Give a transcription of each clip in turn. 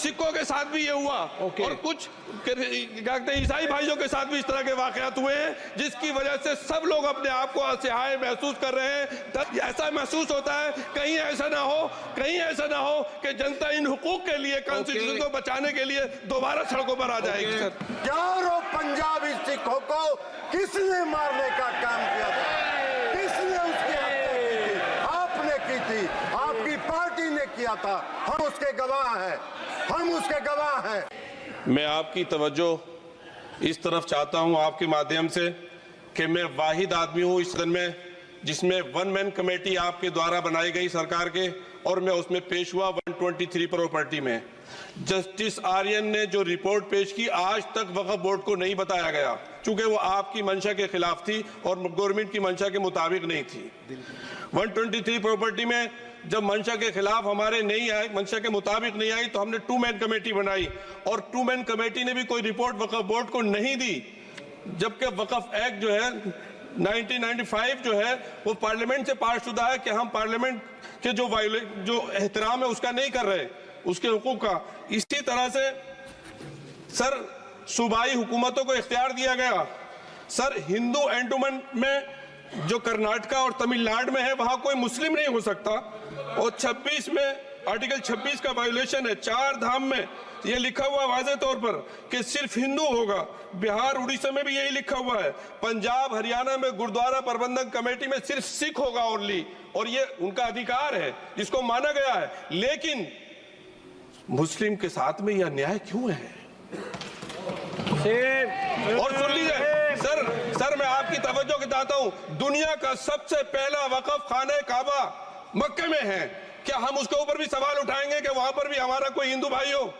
सिखों के साथ भी ये हुआ और कुछ क्या कहते हैं ईसाई भाइयों के साथ भी इस तरह के वाकयात हुए हैं, जिसकी वजह से सब लोग अपने आप को असहाय महसूस कर रहे हैं। ऐसा महसूस होता है कहीं ऐसा ना हो कि जनता इन हुकूक के लिए, कॉन्स्टिट्यूशन को बचाने के लिए दोबारा सड़कों पर आ जाएगी। सर, यारो पंजाबी सिखों को किसने मारने का काम किया था? किसने उसकी हत्या की थी? आपने की थी, आपकी पार्टी ने किया था। हम उसके गवाह हैं। मैं आपकी तवज्जो इस तरफ चाहता हूं आपके माध्यम से कि मैं वाहिद आदमी हूं इस सदन में जिसमें वन मैन कमेटी आपके द्वारा बनाई गई सरकार के, और मैं उसमें पेश हुआ 123 प्रॉपर्टी में। जस्टिस आर्यन ने जो रिपोर्ट पेश की, आज तक वक्फ बोर्ड को नहीं बताया गया, चूंकि वो आपकी मंशा के खिलाफ थी और गवर्नमेंट की मंशा के मुताबिक नहीं थी। 123 प्रॉपर्टी में जब मंशा के खिलाफ हमारे नहीं आई, मंशा के मुताबिक नहीं आई, तो हमने 2 मैन कमेटी बनाई और 2 मैन कमेटी ने भी कोई रिपोर्ट वक्फ बोर्ड को नहीं दी, जबकि वक्फ एक्ट जो है 1995 जो है वो पार्लियामेंट से पास शुदा है कि हम पार्लियामेंट के जो एहतराम है उसका नहीं कर रहे, उसके हुकूक का। इसी तरह से सर सूबाई हुकूमतों को इख्तियार दिया गया। सर हिंदू एंडोमेंट में जो कर्नाटका और तमिलनाडु में है वहां कोई मुस्लिम नहीं हो सकता, और 26 में आर्टिकल 26 का वायोलेशन है। 4 धाम में ये लिखा हुआ वाज़े तौर पर कि सिर्फ हिंदू होगा। बिहार उड़ीसा में भी यही लिखा हुआ है। पंजाब हरियाणा में गुरुद्वारा प्रबंधन कमेटी में सिर्फ सिख होगा ओनली, और ये उनका अधिकार है जिसको माना गया है। लेकिन मुस्लिम के साथ में यह अन्याय क्यों है? और सुन लीजिए सर मैं आपकी तवज्जो के चाहता हूं, दुनिया का सबसे पहला वक़्फ़ खाने काबा मक्के में है। क्या हम उसके ऊपर भी सवाल उठाएंगे कि वहां पर भी हमारा कोई हिंदू भाई हो?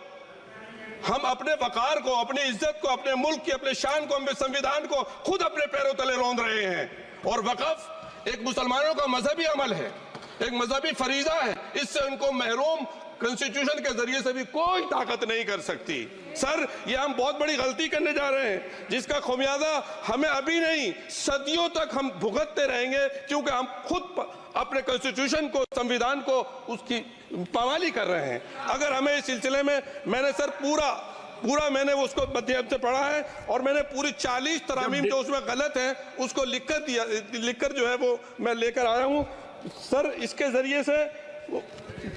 हम अपने वकार को, अपनी इज्जत को, अपने मुल्क की, अपने शान को, अपने संविधान को खुद अपने पैरों तले रौंद रहे हैं। और वक़्फ़ एक मुसलमानों का मजहबी अमल है, एक मजहबी फरीजा है। इससे उनको महरूम कॉन्स्टिट्यूशन के जरिए से भी कोई ताकत नहीं कर सकती। सर ये हम बहुत बड़ी गलती करने जा रहे हैं, जिसका खुमियाजा हमें अभी नहीं सदियों तक हम भुगतते रहेंगे, क्योंकि हम खुद अपने कॉन्स्टिट्यूशन को, संविधान को, उसकी पामाली कर रहे हैं। अगर हमें इस सिलसिले में मैंने सर पूरा मैंने उसको मध्यम से पढ़ा है, और मैंने पूरी 40 तरामीम जो उसमें गलत है उसको लिखकर जो है वो मैं लेकर आया हूँ। सर इसके जरिए से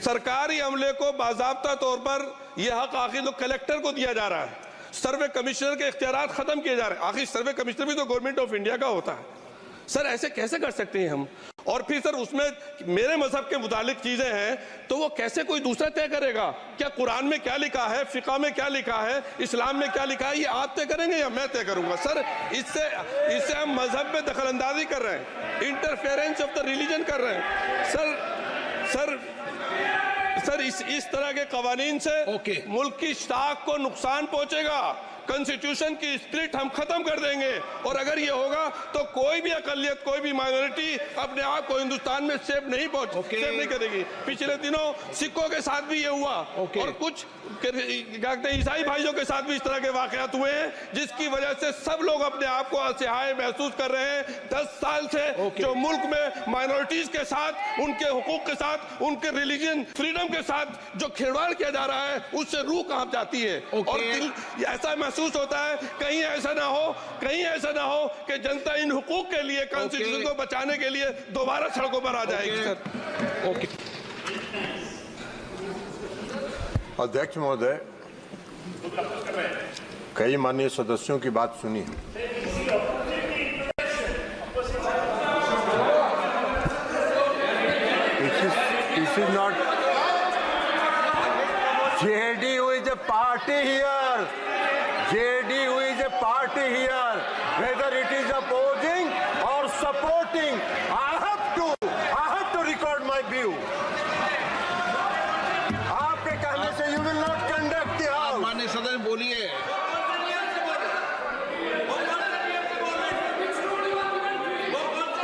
सरकारी अमले को बाज़ाब्ता तौर पर यह हक आखिर लोग कलेक्टर को दिया जा रहा है। सर्वे कमिश्नर के इख्तियारात खत्म किए जा रहे हैं। आखिर सर्वे कमिश्नर भी तो गवर्नमेंट ऑफ इंडिया का होता है। सर ऐसे कैसे कर सकते हैं हम? और फिर सर उसमें मेरे मजहब के मुतालिक चीजें हैं तो वो कैसे कोई दूसरा तय करेगा? क्या कुरान में क्या लिखा है, फिक़ा में क्या लिखा है, इस्लाम में क्या लिखा है, ये आप तय करेंगे या मैं तय करूंगा? सर इससे हम मजहब में दखल अंदाजी कर रहे हैं, इंटरफेरेंस ऑफ द रिलीजन कर रहे हैं। सर इस तरह के कवानीन से मुल्क की शाख को नुकसान पहुंचेगा। कॉन्स्टिट्यूशन की स्पिरिट हम खत्म कर देंगे, और अगर ये होगा तो कोई भी अकलियत, कोई भी माइनॉरिटी अपने आप को हिंदुस्तान में सेफ नहीं करेगी। पिछले दिनों सिखों के साथ भी ये हुआ और कुछ क्या कहते हैं ईसाई भाइयों के साथ भी इस तरह के वाकयात हुए हैं, जिसकी वजह से सब लोग अपने आप को असहाय महसूस कर रहे हैं। 10 साल से जो मुल्क में माइनॉरिटीज के साथ, उनके हुकूक के साथ, उनके रिलीजन फ्रीडम के साथ जो खिलवाड़ किया जा रहा है, उससे रूह कांप जाती है। और ऐसा महसूस होता है कहीं ऐसा ना हो कि जनता इन हुकूक के लिए, कॉन्स्टिट्यूशन को बचाने के लिए दोबारा सड़कों पर आ जाएगी। सर अध्यक्ष महोदय, कई माननीय सदस्यों की बात सुनी। This is not JDU is a party here. JDU is a party here. Whether it is opposing or supporting, I have to record my view. आपके कहने से you will not conduct the house. माननीय सदन बोलिए।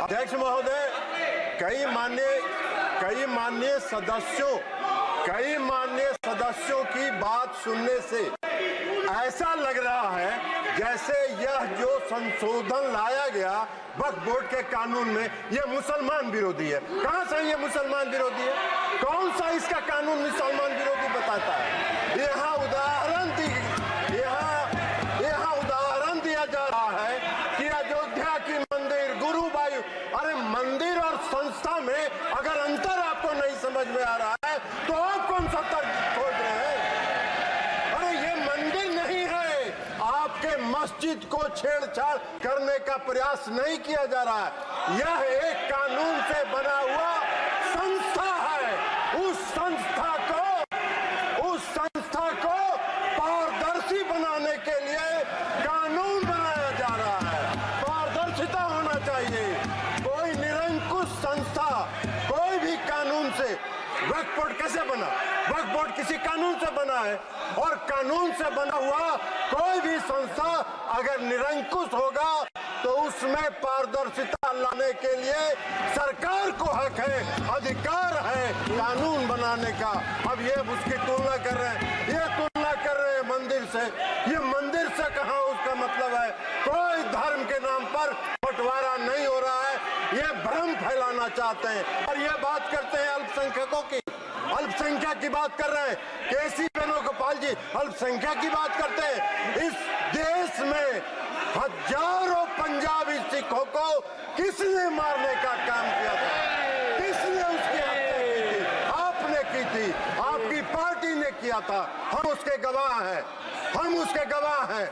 अध्यक्ष महोदय, कई माननीय सदस्यों की बात सुनने से ऐसा लग रहा है जैसे यह जो संशोधन लाया गया वक्फ बोर्ड के कानून में, यह मुसलमान विरोधी है। कहां से ये मुसलमान विरोधी है? कौन सा इसका कानून मुसलमान विरोधी बताता है? यहाँ मस्जिद को छेड़छाड़ करने का प्रयास नहीं किया जा रहा है। यह एक कानून से बना हुआ संस्था है। उस संस्था को पारदर्शी बनाने के लिए कानून बनाया जा रहा है। पारदर्शिता होना चाहिए। कोई निरंकुश संस्था कोई भी कानून से, वक्फ बोर्ड कैसे बना? वक्फ बोर्ड किसी कानून से बना है, और कानून से बना हुआ कोई भी संस्था अगर निरंकुश होगा तो उसमें पारदर्शिता लाने के लिए सरकार को हक है, अधिकार है कानून बनाने का। अब ये उसकी तुलना कर रहे हैं, ये तुलना कर रहे हैं मंदिर से। ये मंदिर से कहाँ उसका मतलब है? कोई धर्म के नाम पर बंटवारा नहीं हो रहा है। ये भ्रम फैलाना चाहते हैं। और ये बात करते हैं अल्पसंख्यकों की, अल्पसंख्यक की बात कर रहे हैं। केसी वेणुगोपाल जी अल्पसंख्यक की बात करते हैं। इस देश में हजारों पंजाबी सिखों को किसने मारने का काम किया था? किसने उसकी हत्या की थी? आपने की थी, आपकी पार्टी ने किया था। हम उसके गवाह हैं, हम उसके गवाह हैं।